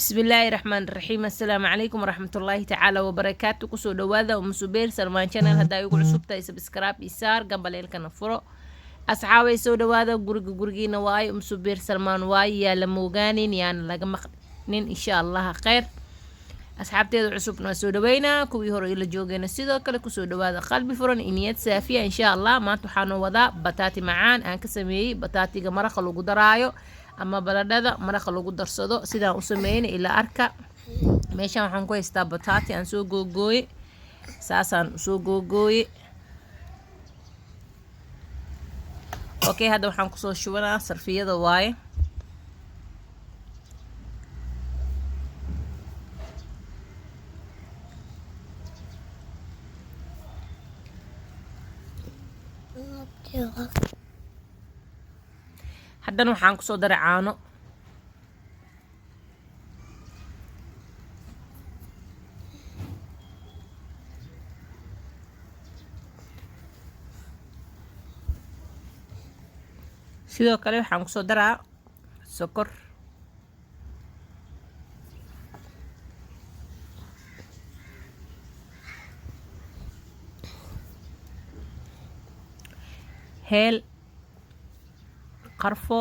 بسم الله الرحمن الرحيم. السلام عليكم ورحمة الله تعالى وبركاته. كسو دواذا ومسوبير سلمان شانل هدا يقول عصوبتا سبسكرايب يسار قبل إلك نفرو أصحابي سو دواذا قرقي نواي مسوبير سلمان واي يا لموغانين يعني لقا مقنين إن شاء الله خير. أصحابتي عصوبنا سو دوينا كوي هورو إلا جوغينا سيدو كلا كسو دواذا قلبي فرن إنيات سافية إن شاء الله ما تحانو وضا بطاتي معان أنك سميي بطاتي مرق لو قدرايو ama baladhada maraqa lagu darsado sidaan u sameeyay ilaa arka meeshan waxaan ku haystaa bataati aan soo googooyay saasaan soo googooyay okay hadda waxaan ku soo shubanaa sarfiyada waaye haddana waxaan ku soo daray caano sidoo kale waxaan ku soo daraa sokor heel qarfo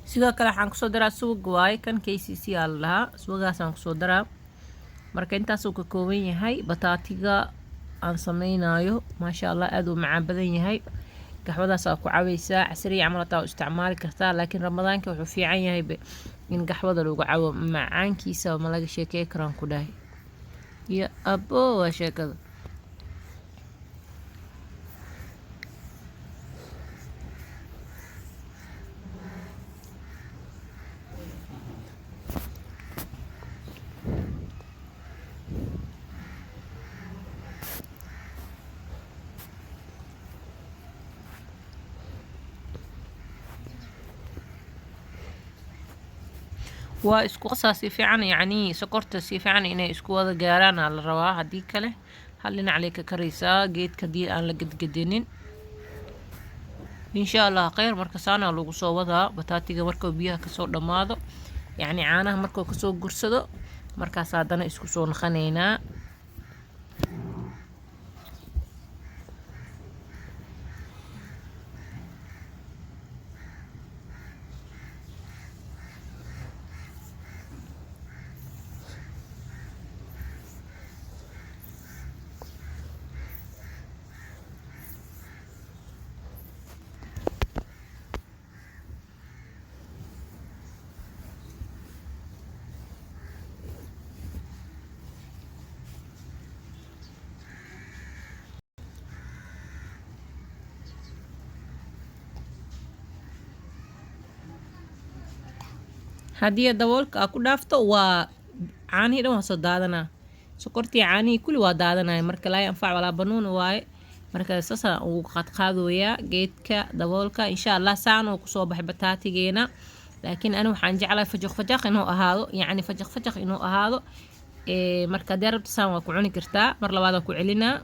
sidoo kale waxaan kusoo daraa subag waaye kan KCC aa la dhahaa subagaasaan kusoo daraa marka intaasuu ka kooban yahay bataatiga aan sameynaayo maasha allah aad uu macaan badan yahay gaxwadaasaa ku cawaysaa casriya camal hataa u isticmaali kartaa laakiin ramadaanka wuxuu fiican yahay in gaxwada lagu cawo macaankiisa ma laga sheekey karaan ku dhahay iyo abo waa sheekada waa isku qasaa si fiican yani sokorta si fiican inay isku wada gaaraan la rabaa hadii kale hal dhinac lay ka karaysaa geedka dii aan la gadgadinin insha allah khayr marka saana lagu soo wadaa bataatiga markuu biyaha ka soo dhamaado yani caanaha markuu ka soo gursado markaas haddana isku soo naqaneynaa haddii daboolka ku dhaafto waa caanihii dhan waa soo daadanaa sokortii caanihii kulli waa daadanaya marka laa anfac walaa banuun waaye marka saasaan ugu qaadqaadoyaa geedka daboolka insha allah saan uu kusoo baxay bataatigeena laakiin ani waxaan jeclahay fajaq inuu ahaado yani fajaq inuu ahaado marka haddii rabta saan waa ku cuni kartaa mar labaadaan ku celinaa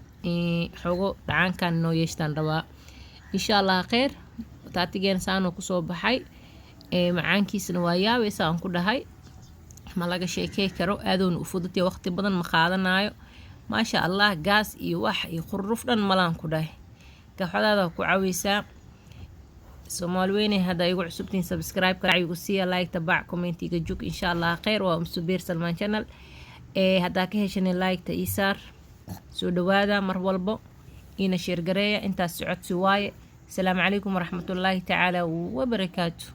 xoogo dhacaankan inoo yeeshtaan rabaa insha allah khayr bataatigeena saan uu kusoo baxay macaankiisana waa yaabaysa aan ku dhahay ma laga sheekey karo aadoon u fududtay waqti badan ma qaadanayo maasha allah gaas iyo wax iyo qurruf dhan malaan ku dhahay gaxwadaada ku cawaysaa Soomaali weyne hadda igu cusubtiin subscribe ka igu siiya like tabac commentiga jug insha allah khayr waa Musubeer Salmaan channel hadda ka heshan like ta isaar soo dhawaada mar walbo ina share gareeya intaas socodsi waaye السلام عليكم ورحمة الله تعالى وبركاته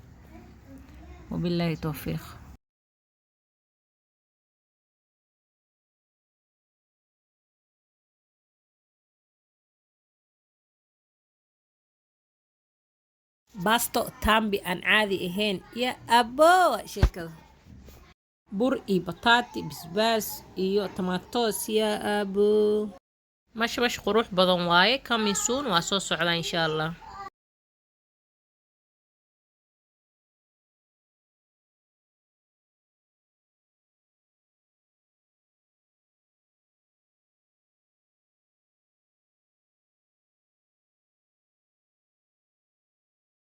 وبالله توفيق باستو تامبي أن عادي إهين يا أبو شكل بر بطاطي بسباس إيو طماطوس يا أبو مش قروح بدن واي كامي سون واسو سعلا إن شاء الله.